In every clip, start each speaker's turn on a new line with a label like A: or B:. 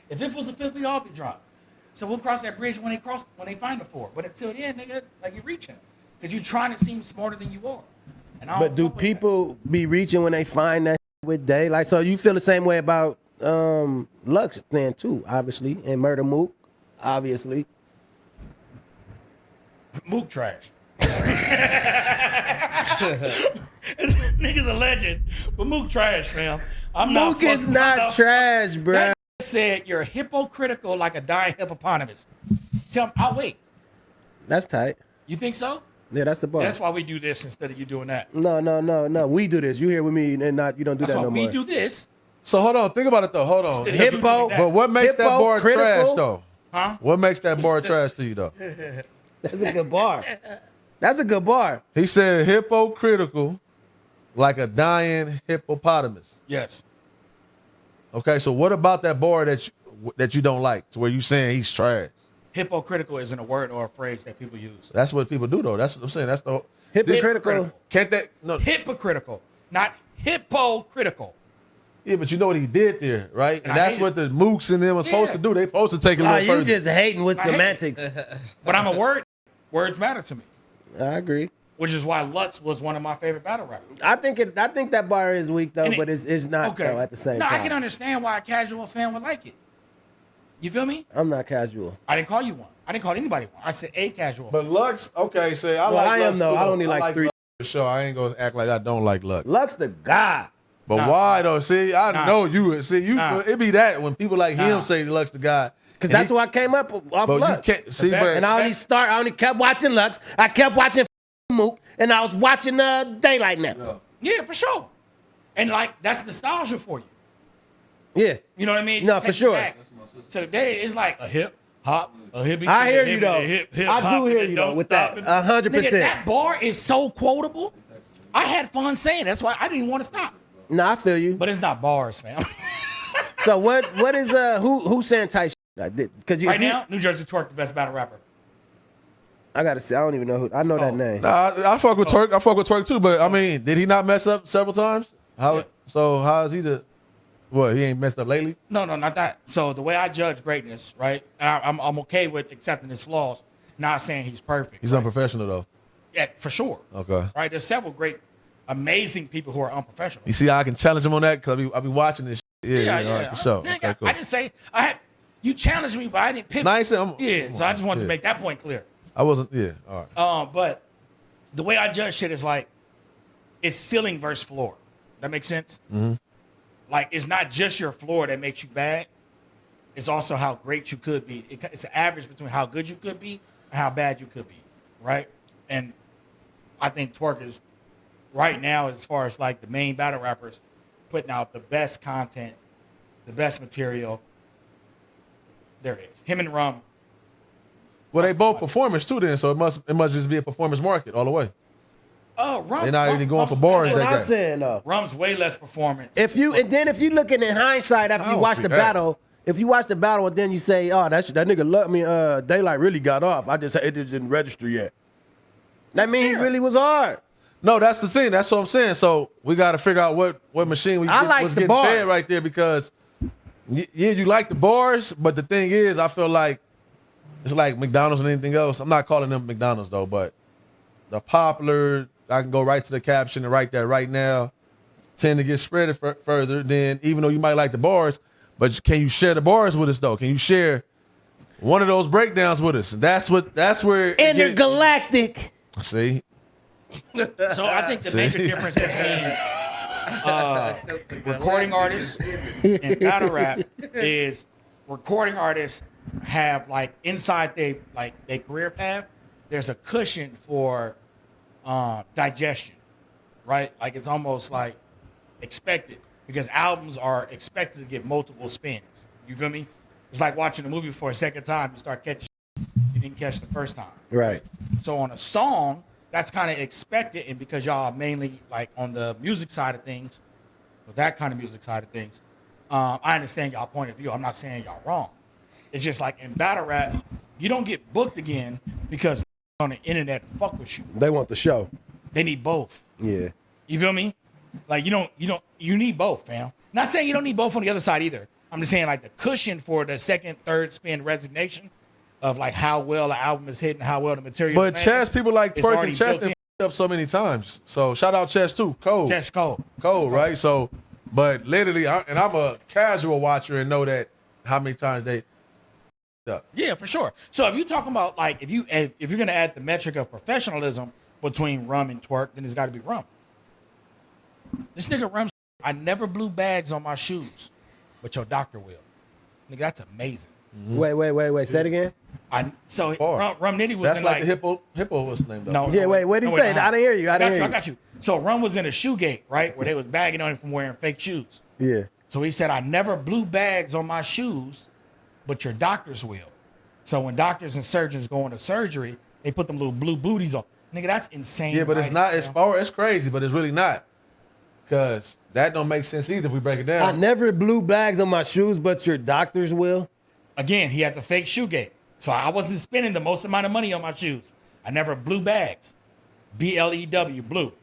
A: If it was the fifth, we all be dropped. So we'll cross that bridge when they find the four. But until then, nigga, like you're reaching, because you're trying to seem smarter than you are. And I don't
B: But do
A: fuck with that.
B: people be reaching when they find that with Day? Like, so you feel the same way about Lux then too, obviously, and Murder Mook, obviously.
A: Mook trash. Nigga's a legend, but Mook trash, fam. I'm not.
B: Mook is not trash, bruh.
A: That said you're hypocritical like a dying hippopotamus. Tell me, I'll wait.
B: That's tight.
A: You think so?
B: Yeah, that's the bar.
A: That's why we do this instead of you doing that.
B: No. We do this. You here with me and not you don't do
A: That's
B: that
A: why
B: no
A: we
B: more.
A: do this.
C: So hold on, think about it though. Hold on.
B: Hippo,
C: But what makes that bar trash
B: hypocritical?
C: though?
A: Huh?
C: What makes that bar trash to you though?
B: That's a good bar. That's a good bar.
C: He said hypocritical, like a dying hippopotamus.
A: Yes.
C: Okay, so what about that bar that you don't like? To where you saying he's trash?
A: Hypocritical isn't a word or a phrase that people use.
C: That's what people do though. That's what I'm saying. That's the
B: Hypocritical.
C: Can't that no?
A: Hypocritical, not hypocritical.
C: Yeah, but you know what he did there, right? And
A: I
C: that's
A: hate
C: what the mooks and them was supposed to do. They supposed to take it a
B: Oh,
C: little
B: you
C: further.
B: just hating with
A: I hate
B: semantics.
A: But I'm a words matter to me,
B: I agree.
A: which is why Lutz was one of my favorite battle rappers.
B: I think that bar is weak though,
A: And
B: but it's not though at the same
A: no,
B: time.
A: I can understand why a casual fan would like it. You feel me?
B: I'm not casual.
A: I didn't call you one. I didn't call anybody one. I said a casual.
C: But Lux, okay, say
B: Well, I am, though. I only like three.
C: Lux for sure. I ain't gonna act like I don't like Lux.
B: Lux the god.
C: But
A: Nah.
C: why though? See, I
A: Nah.
C: know you. See, you.
A: Nah.
C: It be that when people like
A: Nah.
C: him say Lux the guy,
B: Because
C: and
B: that's
C: he-
B: who I came up off
C: But
B: Lux.
C: you can't see,
A: best-
C: but
B: And I only kept watching Lux. I kept watching Mook, and I was watching Daylight now.
A: Yeah, for sure. And like that's nostalgia for you.
B: Yeah.
A: You know what I mean?
B: No, for
A: Takes you
B: sure.
A: back. So today it's like a hip hop, a hippie.
B: I hear
A: a
B: you
A: hippie,
B: though.
A: a hip
B: I
A: hop,
B: do hear
A: and
B: you
A: don't
B: though with
A: stop
B: that.
A: and-
B: 100%.
A: Nigga, that bar is so quotable. I had fun saying it. That's why I didn't want to stop.
B: No, I feel you.
A: But it's not bars, fam.
B: So what is who's saying tight shit? Because
A: Right now, New Jersey Twerk, the best battle rapper.
B: I gotta say I don't even know who. I know that name.
C: Nah, I fuck with Twerk. I fuck with Twerk too. But I mean, did he not mess up several times? How?
A: Yeah.
C: So how is he the? What? He ain't messed up lately.
A: No, not that. So the way I judge greatness, right? And I'm okay with accepting his flaws. Not saying he's perfect.
C: He's
A: right?
C: unprofessional though.
A: Yeah, for sure.
C: Okay.
A: Right? There's several great, amazing people who are unprofessional.
C: You see how I can challenge him on that because I be watching this. Shit. Yeah, all right, for sure.
A: Nigga,
C: Okay, cool.
A: I didn't say I had. You challenged me, but I didn't pivot.
C: Nice. I'm-
A: Yeah, so I just wanted to
C: Yeah.
A: make that point clear.
C: I wasn't. Yeah. All right.
A: But the way I judge shit is like it's ceiling versus floor. That makes sense.
C: Mm-hmm.
A: Like it's not just your floor that makes you bad. It's also how great you could be. It's an average between how good you could be and how bad you could be, right? And I think Twerk is right now, as far as like the main battle rappers, putting out the best content, the best material. There it is. Him and Rum.
C: Well, they both performers too, then, so it must just be a performance market all the way.
A: Oh, Rum.
C: They're not
A: Rum-
C: even going for
A: Rum's
C: bars
B: That's
A: way
B: what
C: like
B: I'm
C: that.
B: saying though.
A: Rum's way less performance.
B: If you looking in hindsight after
C: I
B: you
C: don't
B: watch
C: see
B: the
C: that.
B: battle, if you watch the battle and then you say, "Oh, that nigga love me," Daylight really got off. It just didn't register yet. That means he
A: fair.
B: really was hard.
C: No, that's the thing. That's what I'm saying. So we got to figure out what machine
B: I like
C: was
B: the
C: getting
B: bars.
C: fed right there because yeah, you like the bars, but the thing is, I feel like it's like McDonald's and anything else. I'm not calling them McDonald's though, but the popular, I can go right to the caption and write that right now. Tend to get spread further. Then even though you might like the bars, but can you share the bars with us though? Can you share one of those breakdowns with us? And that's where it get-
B: Intergalactic.
C: See.
A: So I think the major difference between recording artists and battle rap is recording artists have like inside their career path, there's a cushion for digestion, right? Like it's almost like expected because albums are expected to get multiple spins. You feel me? It's like watching a movie for a second time. You start catching you didn't catch the first time.
B: Right.
A: So on a song, that's kind of expected, and because y'all are mainly like on the music side of things, with that kind of music side of things, I understand y'all point of view. I'm not saying y'all wrong. It's just like in battle rap, you don't get booked again because on the internet fuck with you.
B: They want the show.
A: They need both.
B: Yeah.
A: You feel me? Like you need both, fam. Not saying you don't need both on the other side either. I'm just saying like the cushion for the second, third spin resignation of like how well the album is hitting, how well the material.
C: But Chess, people like
A: it's already
C: twerking Chess
A: built
C: and up so many times. So shout out Chess too. Cold.
A: Chess cold.
C: Cold, right? So, but literally, and I'm a casual watcher and know that how many times they.
A: Yeah, for sure. So if you're talking about like if you're gonna add the metric of professionalism between rum and twerk, then it's got to be rum. This nigga rum. I never blew bags on my shoes, but your doctor will. Nigga, that's amazing.
B: Wait. Say it again.
A: Rum Nitty was
C: That's
A: in
C: like the hippo. What's the name though?
A: No,
B: Yeah, wait. What did he say? I didn't hear you. I
A: got you. So Rum was in a shoe gate, right, where they was bagging on him from wearing fake shoes.
B: Yeah.
A: So he said, I never blew bags on my shoes, but your doctors will. So when doctors and surgeons go into surgery, they put them little blue booties on. Nigga, that's insane.
C: Yeah, but it's not. It's crazy, but it's really not. Cause that don't make sense either if we break it down.
B: I never blew bags on my shoes, but your doctors will.
A: Again, he had the fake shoe gate. So I wasn't spending the most amount of money on my shoes. I never blew bags. BLEW, blue.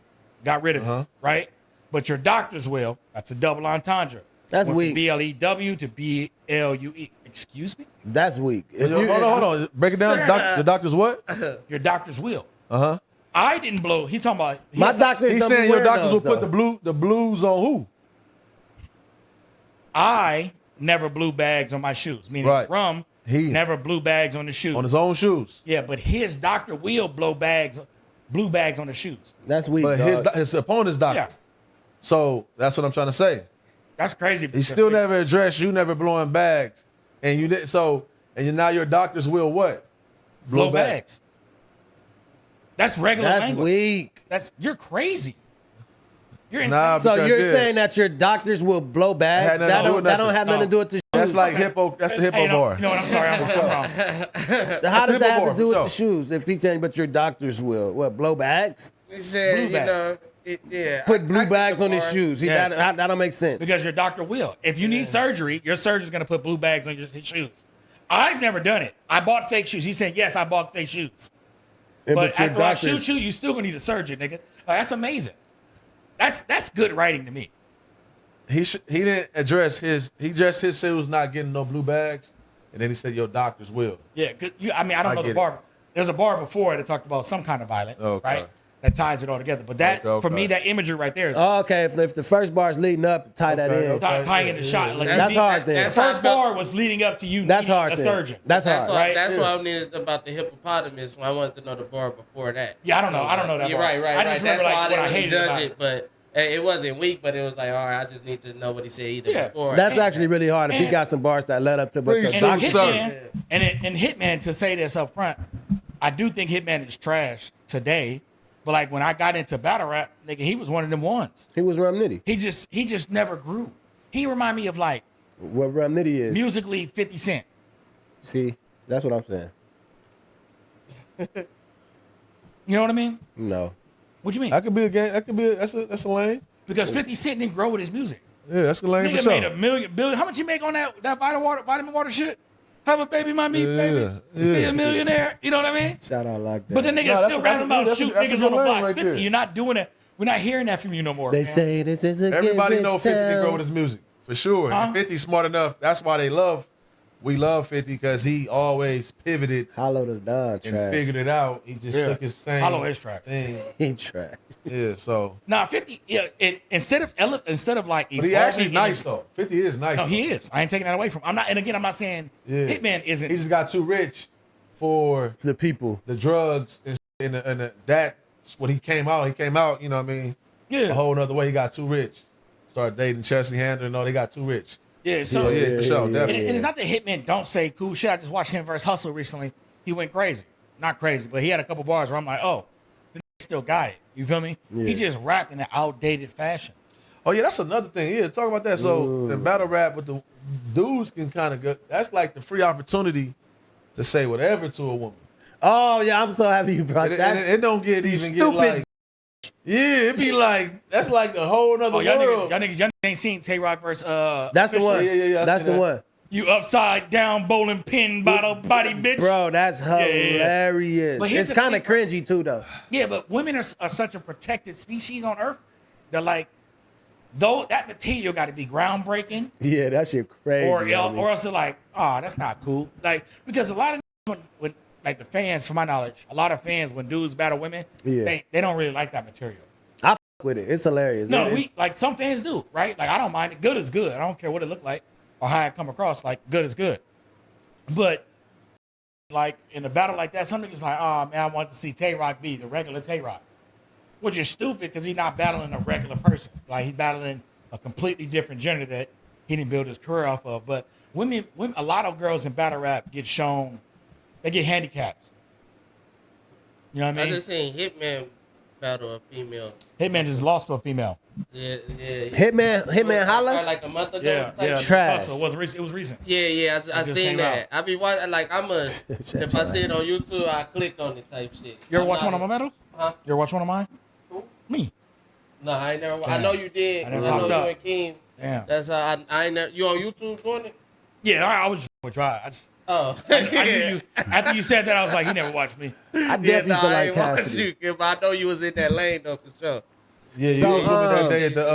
A: Got rid of it, right? But your doctors will. That's a double entendre.
B: That's
A: Went
B: weak.
A: from BLEW to BLUE. Excuse me?
B: That's weak.
C: Hold on. Break it down. The doctor's what?
A: Your doctors will.
C: Uh-huh.
A: I didn't blow. He's talking about.
B: My doctors
C: He's
B: don't
C: saying
B: be
C: your
B: wearing
C: doctors will
B: those,
C: put
B: though.
C: the blues on who?
A: I never blew bags on my shoes. Meaning
C: Right.
A: Rum never blew bags on the shoes.
C: On his own shoes.
A: Yeah, but his doctor will blew bags on the shoes.
B: That's weak.
C: But
B: dog.
C: his opponent's doctor.
A: Yeah.
C: So that's what I'm trying to say.
A: That's crazy.
C: He still never addressed you never blowing bags. And you did now your doctors will what?
A: blow bags. That's regular
B: That's
A: language.
B: weak.
A: You're crazy. You're insane.
C: Nah,
B: So
C: because,
B: you're
C: yeah.
B: saying that your doctors will blow bags?
C: Had nothing to do with
B: That don't
C: nothing.
B: have nothing to do with the shoes.
C: That's like hippo. That's the hippo
A: Hey,
C: bar.
A: you know what? I'm sorry. I'm wrong.
B: How does
C: the
B: that have
C: hippo
B: to do with
C: bar,
B: the
C: for
B: shoes? If he's saying, but your doctors will, what, blow bags?
D: He said,
A: Blue bags.
B: Put blue
D: I get
B: bags
D: the
B: on his
D: part.
B: shoes.
A: Yes.
B: That don't make sense.
A: Because your doctor will. If you need surgery, your surgeon's going to put blue bags on his shoes. I've never done it. I bought fake shoes. He said, yes, I bought fake shoes.
B: And
A: But
B: your
A: after I shoot you, you still going to need a surgeon, nigga. That's amazing. That's good writing to me.
C: He didn't address his shoes not getting no blue bags, and then he said your doctors will.
A: Yeah, I don't know the
C: get
A: bar. There's a bar before that talked about some kind of violence,
C: Okay.
A: right? That ties it all together. But that,
C: Okay.
A: for me, that imagery right there is
B: Oh, okay, if the first bar is leading up, tie that in.
A: tying in the shot. Like
B: That's hard then.
A: The
D: That's how I
A: first
D: felt-
A: bar was leading up to you
B: That's
A: needing
B: hard
A: a
B: then.
A: surgeon.
B: That's
D: That's
B: hard.
D: why,
A: right?
D: that's why I needed about the hippopotamus. When I wanted to know the bar before that.
A: Yeah, I don't know. I don't know that
D: You're
A: bar.
D: right.
A: I just
D: That's
A: remember
D: why
A: like
D: I
A: what
D: didn't
A: I
D: really
A: hated
D: judge
A: about
D: it, but it wasn't weak. But it was like, all right, I just need to know what he said either
A: Yeah.
D: before.
B: That's actually really hard if he
A: And-
B: got some bars that led up to, but your
C: Please,
A: And
B: doctor.
C: sir.
A: Hitman, Hitman, to say this up front, I do think Hitman is trash today. But like when I got into battle rap, nigga, he was one of them ones.
B: He was Rum Nitty.
A: He just never grew. He remind me of like
B: What Rum Nitty is.
A: musically 50 Cent.
B: See, that's what I'm saying.
A: You know what I mean?
B: No.
A: What you mean?
C: That could be a game. That's a lane.
A: Because 50 Cent didn't grow with his music.
C: Yeah, that's a lane for
A: Nigga
C: sure.
A: made $1 million. How much he make on that vitamin water shit? Have a baby, my meat, baby. Be a millionaire. You know what I mean?
B: Shout out like that.
A: But the nigga
C: No,
A: still
C: that's
A: rapping about
C: that's
A: shoot
C: that's a
A: niggas
C: good
A: on the
C: lane
A: block.
C: right
A: 50,
C: there.
A: you're not doing it. We're not hearing that from you no more.
B: They
A: man.
B: say this is a
C: Everybody
B: good
C: know 50 can
B: town.
C: grow with his music for sure.
A: Huh?
C: And 50 smart enough. That's why we love 50 because he always pivoted
B: Hollow the Don
C: and
B: trash.
C: figured it out. He just
A: Yeah.
C: took his same
A: Hollow his track.
C: thing.
B: He trash.
C: Yeah, so
A: Nah, 50. Yeah, instead of like.
C: but he
A: evolving
C: actually
A: in
C: nice
A: his-
C: though. 50 is nice.
A: No,
C: though.
A: he is. I ain't taking that away from him. I'm not. And again, I'm not saying
C: Yeah.
A: Hitman isn't.
C: He just got too rich for
B: The people.
C: the drugs and that's when he came out. He came out, you know what I mean? A
A: Yeah.
C: whole nother way. He got too rich. Started dating Chesley Handler. No, they got too rich.
A: Yeah. So
C: Yeah, for sure,
A: And,
C: definitely.
A: and it's not that Hitman don't say cool shit. I just watched him versus Hustle recently. He went crazy. Not crazy, but he had a couple bars where I'm like, oh, the nigga still got it. You feel me?
B: Yeah.
A: He just rapped in an outdated fashion.
C: Oh yeah, that's another thing. Yeah, talk about that. So in battle rap, with the dudes can kind of go. That's like the free opportunity to say whatever to a woman.
B: Oh yeah, I'm so happy you brought
C: It,
B: that.
C: it don't get even get
B: stupid.
C: like. Yeah, it be like that's like the whole nother
A: Oh, y'all
C: world.
A: niggas ain't seen Tay Rock versus
B: That's the
A: Fisher.
B: one.
C: Yeah,
B: That's the
C: that.
B: one.
A: You upside down bowling pin bottle body bitch.
B: Bro, that's
A: yeah.
B: hilarious.
A: But here's
B: It's
A: the
B: kind of
A: thing,
B: cringy too, though.
A: Yeah, but women are such a protected species on Earth. They're like, though that material got to be groundbreaking,
B: Yeah, that shit crazy.
A: or
B: man.
A: else they're like, oh, that's not cool. Like because a lot of when like the fans, from my knowledge, a lot of fans when dudes battle women,
B: Yeah.
A: they don't really like that material.
B: I fuck with it. It's hilarious.
A: No,
B: It-
A: we like some fans do, right? Like I don't mind it. Good is good. I don't care what it look like or how it come across. Like good is good. But like in a battle like that, some niggas like, oh man, I want to see Tay Rock be the regular Tay Rock, which is stupid because he's not battling a regular person. Like he's battling a completely different gender that he didn't build his career off of. But women, a lot of girls in battle rap get shown, they get handicaps. You know what I
D: I
A: mean?
D: just seen Hitman battle a female.
A: Hitman just lost to a female.
D: Yeah.
B: Hitman holla?
D: Like a month ago.
A: Yeah,
D: type
A: yeah.
D: shit.
B: Trash.
A: It was recent. It was recent.
D: Yeah, I
A: just
D: seen
A: came
D: that.
A: out.
D: I be watching, like, if I see it on YouTube, I click on it type shit.
A: You ever
D: I'm
A: watch
D: not-
A: one of my medals?
D: Huh?
A: You ever watch one of mine?
D: Who?
A: Me.
D: No, I ain't never. I
A: Damn.
D: know you did.
A: I
D: I
A: never
D: know
A: popped
D: you
A: up.
D: and Keem.
A: Damn.
D: That's I ain't never. You on YouTube doing it?
A: Yeah, I was just with try.
D: Oh.
A: I knew you. After you said that, I was like, he never watched me.
B: I definitely used to
D: I
B: like
D: ain't watch
B: Cassidy.
D: you, but I know you was in that lane though for sure.
C: Yeah, you
B: So,
C: was with me that day at the